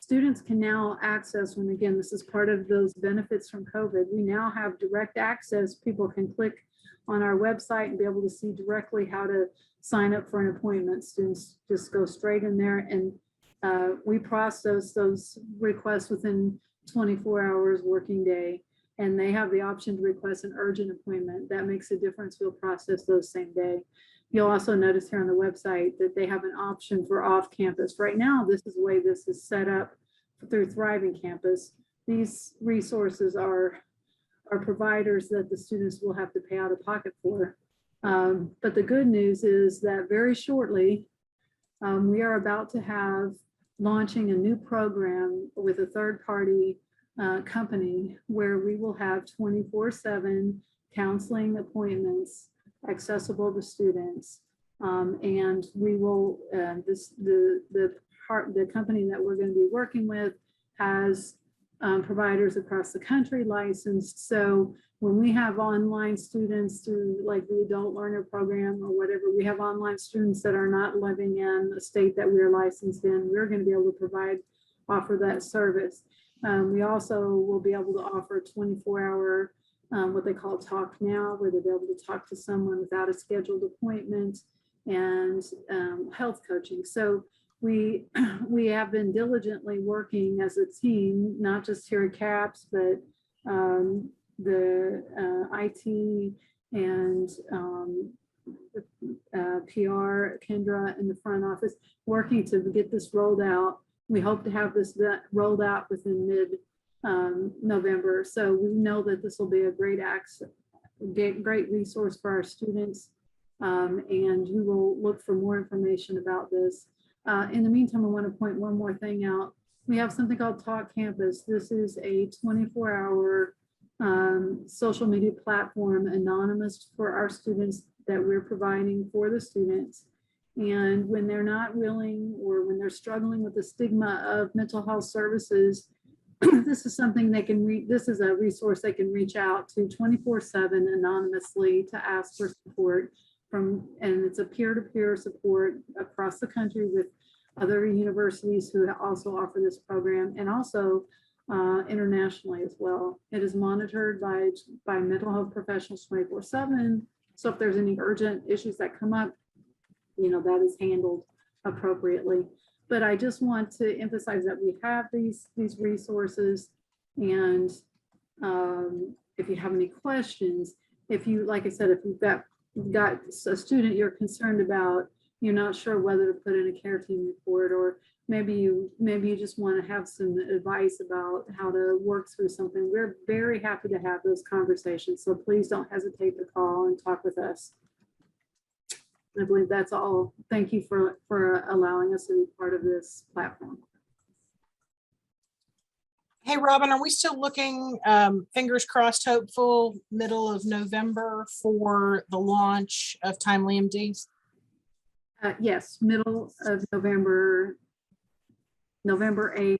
F: students can now access, when again, this is part of those benefits from COVID, we now have direct access. People can click on our website and be able to see directly how to sign up for an appointment. Students just go straight in there, and we process those requests within 24 hours working day, and they have the option to request an urgent appointment. That makes a difference. We'll process those same day. You'll also notice here on the website that they have an option for off-campus. Right now, this is the way this is set up through Thriving Campus. These resources are providers that the students will have to pay out of pocket for. But the good news is that very shortly, we are about to have launching a new program with a third-party company where we will have 24/7 counseling appointments accessible to students, and we will the company that we're going to be working with has providers across the country licensed. So when we have online students through like the adult learner program or whatever, we have online students that are not living in a state that we are licensed in, we're going to be able to provide offer that service. We also will be able to offer 24-hour, what they call Talk Now, where they'll be able to talk to someone without a scheduled appointment, and health coaching. So we have been diligently working as a team, not just here at CAPS, but the IT and PR, Kendra in the front office, working to get this rolled out. We hope to have this rolled out within mid-November. So we know that this will be a great resource for our students. And we will look for more information about this. In the meantime, I want to point one more thing out. We have something called Talk Campus. This is a 24-hour social media platform, anonymous, for our students, that we're providing for the students. And when they're not willing, or when they're struggling with the stigma of mental health services, this is something they can read. This is a resource they can reach out to 24/7 anonymously to ask for support from, and it's a peer-to-peer support across the country with other universities who also offer this program, and also internationally as well. It is monitored by mental health professionals 24/7. So if there's any urgent issues that come up, that is handled appropriately. But I just want to emphasize that we have these resources. And if you have any questions, like I said, if you've got a student you're concerned about, you're not sure whether to put in a care team report, or maybe you just want to have some advice about how to work through something, we're very happy to have those conversations. So please don't hesitate to call and talk with us. I believe that's all. Thank you for allowing us to be part of this platform.
D: Hey, Robin, are we still looking, fingers crossed, hopeful, middle of November for the launch of Timely MDs?
F: Yes, middle of November 8th.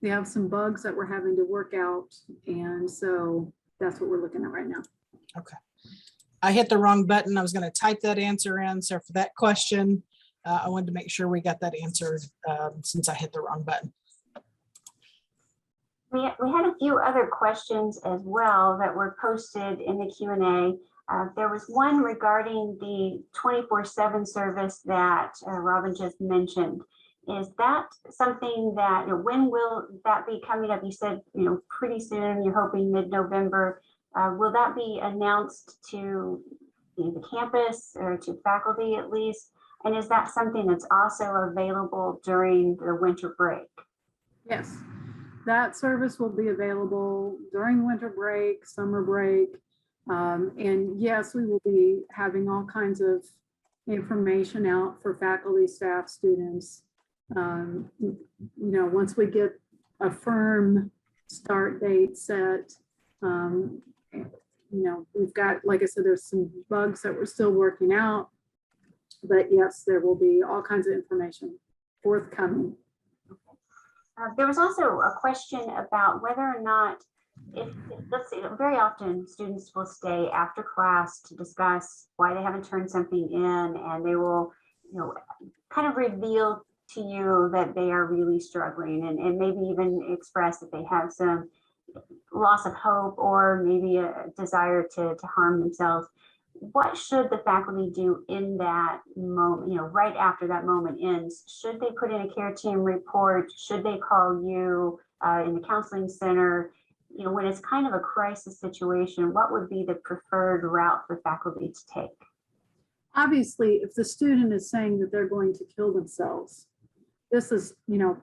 F: We have some bugs that we're having to work out. And so that's what we're looking at right now.
D: Okay. I hit the wrong button. I was going to type that answer in. So for that question, I wanted to make sure we got that answered since I hit the wrong button.
A: We had a few other questions as well that were posted in the Q&A. There was one regarding the 24/7 service that Robin just mentioned. Is that something that, when will that be coming up? You said, pretty soon, you're hoping mid-November. Will that be announced to the campus or to faculty at least? And is that something that's also available during the winter break?
F: Yes, that service will be available during winter break, summer break. And yes, we will be having all kinds of information out for faculty, staff, students. Once we get a firm start date set, we've got, like I said, there's some bugs that we're still working out, but yes, there will be all kinds of information forthcoming.
A: There was also a question about whether or not, let's see, very often students will stay after class to discuss why they haven't turned something in, and they will, kind of reveal to you that they are really struggling, and maybe even express that they have some loss of hope or maybe a desire to harm themselves. What should the faculty do in that moment, right after that moment ends? Should they put in a care team report? Should they call you in the counseling center? When it's kind of a crisis situation, what would be the preferred route for faculty to take?
F: Obviously, if the student is saying that they're going to kill themselves, this is, and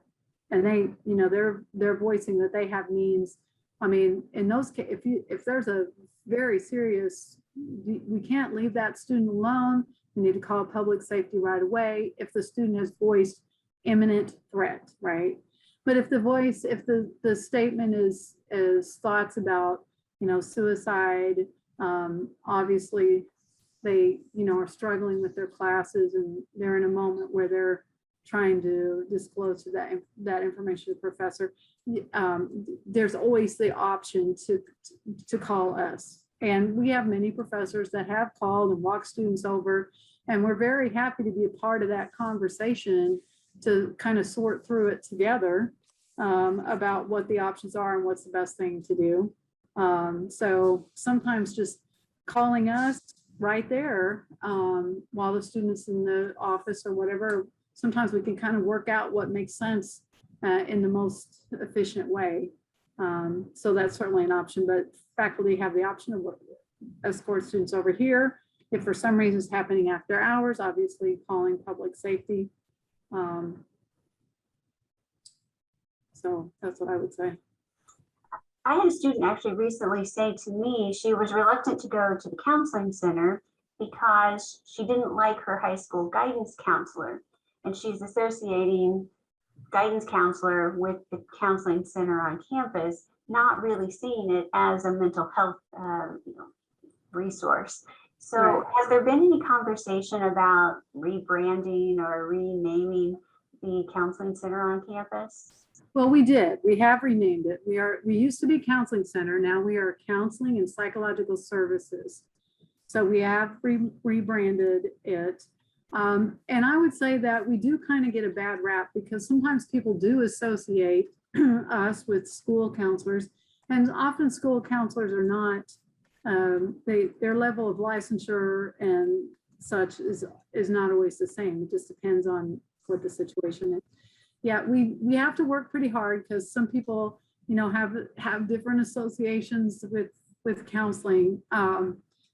F: they, they're voicing that they have means. I mean, in those cases, if there's a very serious, we can't leave that student alone. We need to call public safety right away if the student has voiced imminent threat, right? But if the statement is thoughts about, suicide, obviously they, are struggling with their classes, and they're in a moment where they're trying to disclose to that information to the professor. There's always the option to call us. And we have many professors that have called and walked students over, and we're very happy to be a part of that conversation to kind of sort through it together. about what the options are and what's the best thing to do. So sometimes just calling us right there while the student's in the office or whatever, sometimes we can kind of work out what makes sense in the most efficient way. So that's certainly an option, but faculty have the option of escort students over here. If for some reason it's happening after hours, obviously calling public safety. So that's what I would say.
A: I had a student actually recently say to me she was reluctant to go to the counseling center because she didn't like her high school guidance counselor. And she's associating guidance counselor with the counseling center on campus, not really seeing it as a mental health resource. So
F: Right.
A: has there been any conversation about rebranding or renaming the counseling center on campus?
F: Well, we did. We have renamed it. We used to be Counseling Center. Now we are Counseling and Psychological Services. So we have rebranded it. And I would say that we do kind of get a bad rap because sometimes people do associate us with school counselors, and often school counselors are not, their level of licensure and such is not always the same. It just depends on what the situation is. Yeah, we have to work pretty hard because some people, have different associations with counseling.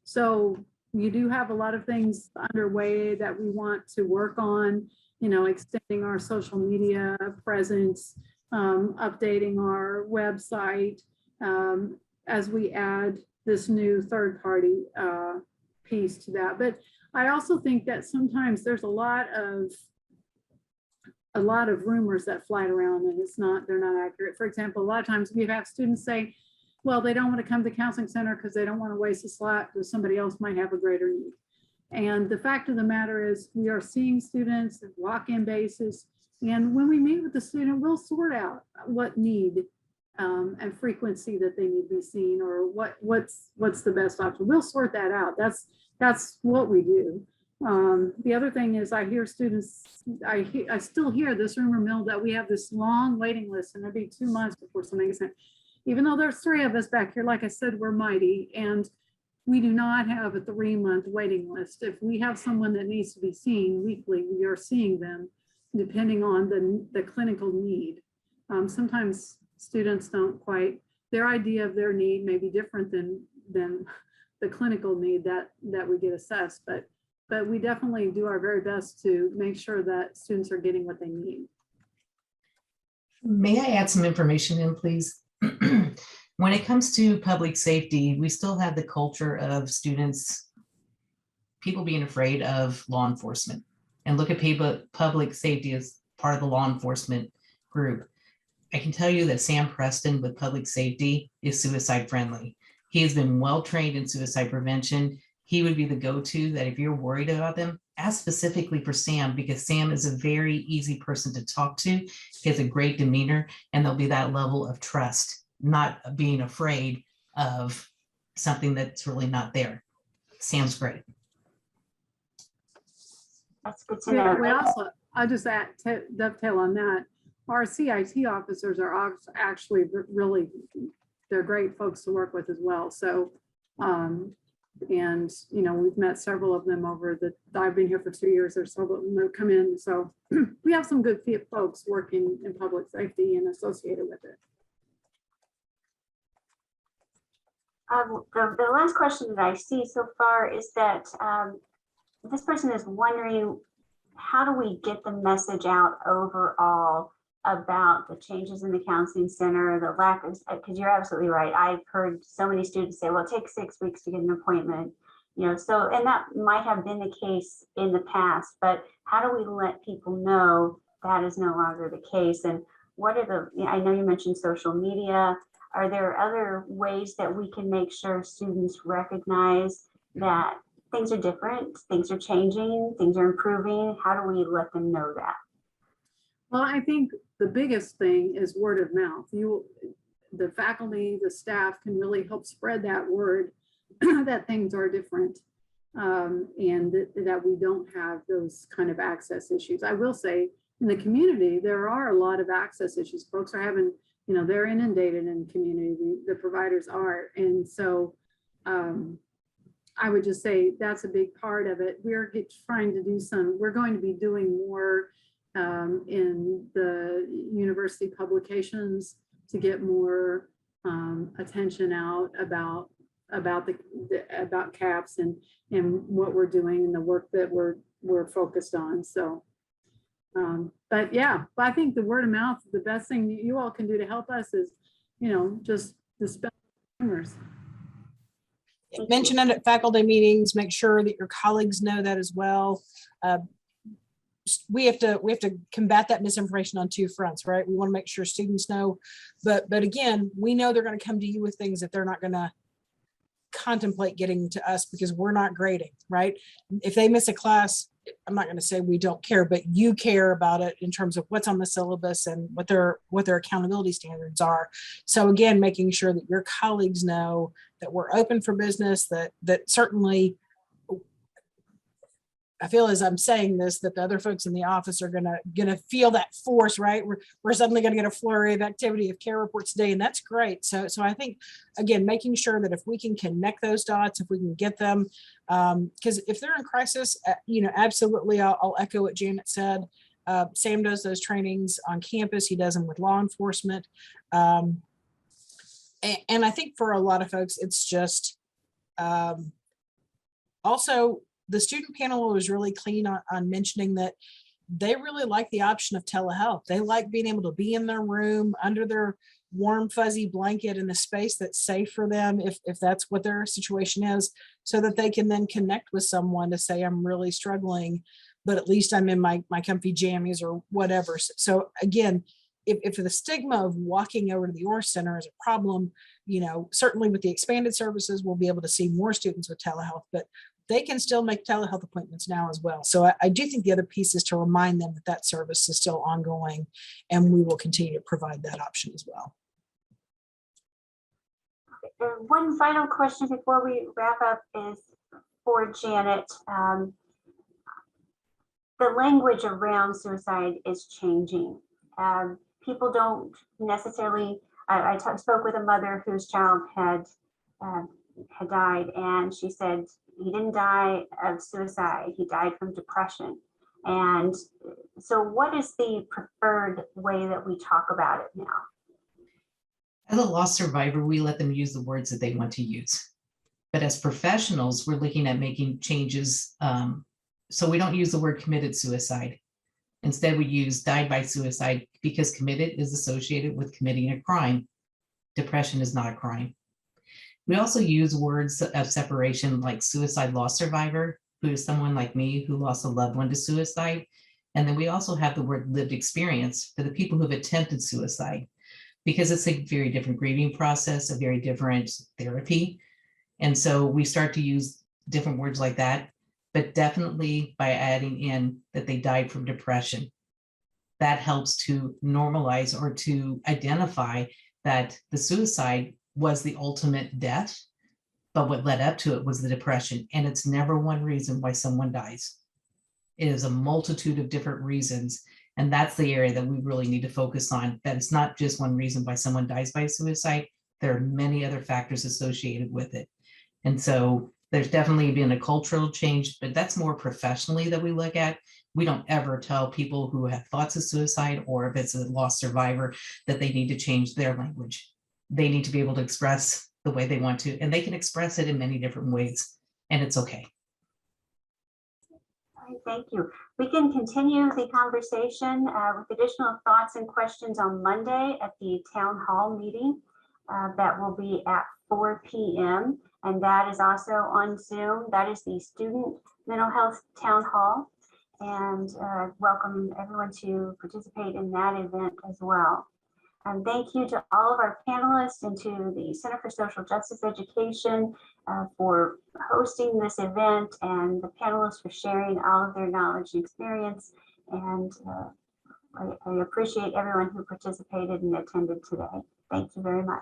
F: So you do have a lot of things underway that we want to work on, extending our social media presence, updating our website as we add this new third-party piece to that. But I also think that sometimes there's a lot of rumors that fly around and they're not accurate. For example, a lot of times we have students say, well, they don't want to come to counseling center because they don't want to waste a slot because somebody else might have a greater need. And the fact of the matter is we are seeing students at walk-in basis. And when we meet with the student, we'll sort out what need and frequency that they need to be seen or what's the best option. We'll sort that out. That's what we do. The other thing is I hear students, I still hear this rumor mill that we have this long waiting list and it'll be 2 months before something gets sent. Even though there's 3 of us back here, like I said, we're mighty and we do not have a 3-month waiting list. If we have someone that needs to be seen weekly, we are seeing them depending on the clinical need. Sometimes students don't quite, their idea of their need may be different than the clinical need that we get assessed, but we definitely do our very best to make sure that students are getting what they need.
C: May I add some information in, please? When it comes to public safety, we still have the culture of people being afraid of law enforcement and look at public safety as part of the law enforcement group. I can tell you that Sam Preston with public safety is suicide friendly. He has been well-trained in suicide prevention. He would be the go-to that if you're worried about them, ask specifically for Sam because Sam is a very easy person to talk to. He has a great demeanor and there'll be that level of trust, not being afraid of something that's really not there. Sam's great.
A: That's good to know.
F: We also, I'll just dovetail on that. Our CIT officers are actually really, they're great folks to work with as well. So, and we've met several of them I've been here for 2 years or so, but when they come in, so we have some good folks working in public safety and associated with it.
A: The last question that I see so far is that this person is wondering, how do we get the message out overall about the changes in the counseling center, the lack of, because you're absolutely right. I've heard so many students say, well, it takes 6 weeks to get an appointment, so, and that might have been the case in the past, but how do we let people know that is no longer the case? And what are I know you mentioned social media. Are there other ways that we can make sure students recognize that things are different, things are changing, things are improving? How do we let them know that?
F: Well, I think the biggest thing is word of mouth. The faculty, the staff can really help spread that word that things are different and that we don't have those kind of access issues. I will say in the community, there are a lot of access issues. Folks are having, they're inundated in the community, the providers are. And so I would just say that's a big part of it. We're trying to do we're going to be doing more in the university publications to get more attention out about CAPS and what we're doing and the work that we're focused on. So, but yeah, I think the word of mouth, the best thing that you all can do to help us is, just dispel rumors.
D: Mention it at faculty meetings, make sure that your colleagues know that as well. We have to combat that misinformation on two fronts, right? We want to make sure students know, but again, we know they're going to come to you with things that they're not going to contemplate getting to us because we're not grading, right? If they miss a class, I'm not going to say we don't care, but you care about it in terms of what's on the syllabus and what their accountability standards are. So again, making sure that your colleagues know that we're open for business, that certainly I feel as I'm saying this, that the other folks in the office are gonna feel that force, right? We're suddenly gonna get a flurry of activity of care reports today, and that's great. So I think, again, making sure that if we can connect those dots, if we can get them, because if they're in crisis, absolutely, I'll echo what Janet said. Sam does those trainings on campus. He does them with law enforcement. And I think for a lot of folks, it's just also, the student panel was really clean on mentioning that they really like the option of telehealth. They like being able to be in their room under their warm, fuzzy blanket in a space that's safe for them, if that's what their situation is, so that they can then connect with someone to say, I'm really struggling, but at least I'm in my comfy jammies or whatever. So again, if the stigma of walking over to the OR Center is a problem, certainly with the expanded services, we'll be able to see more students with telehealth, but they can still make telehealth appointments now as well. So I do think the other piece is to remind them that service is still ongoing, and we will continue to provide that option as well.
A: One final question before we wrap up is for Janet. The language around suicide is changing. People don't necessarily, I spoke with a mother whose child had died, and she said, he didn't die of suicide, he died from depression. And so what is the preferred way that we talk about it now?
C: As a loss survivor, we let them use the words that they want to use. But as professionals, we're looking at making changes. So we don't use the word committed suicide. Instead, we use died by suicide because committed is associated with committing a crime. Depression is not a crime. We also use words of separation like suicide loss survivor, who is someone like me who lost a loved one to suicide. And then we also have the word lived experience for the people who have attempted suicide, because it's a very different grieving process, a very different therapy. And so we start to use different words like that, but definitely by adding in that they died from depression. That helps to normalize or to identify that the suicide was the ultimate death, but what led up to it was the depression. And it's never one reason why someone dies. It is a multitude of different reasons. And that's the area that we really need to focus on, that it's not just one reason why someone dies by suicide. There are many other factors associated with it. And so there's definitely been a cultural change, but that's more professionally that we look at. We don't ever tell people who have thoughts of suicide, or if it's a lost survivor, that they need to change their language. They need to be able to express the way they want to, and they can express it in many different ways, and it's okay.
A: All right, thank you. We can continue the conversation with additional thoughts and questions on Monday at the town hall meeting. That will be at 4 p.m. and that is also on Zoom. That is the Student Mental Health Town Hall, and welcome everyone to participate in that event as well. And thank you to all of our panelists and to the Center for Social Justice Education for hosting this event, and the panelists for sharing all of their knowledge and experience. And I appreciate everyone who participated and attended today. Thank you very much.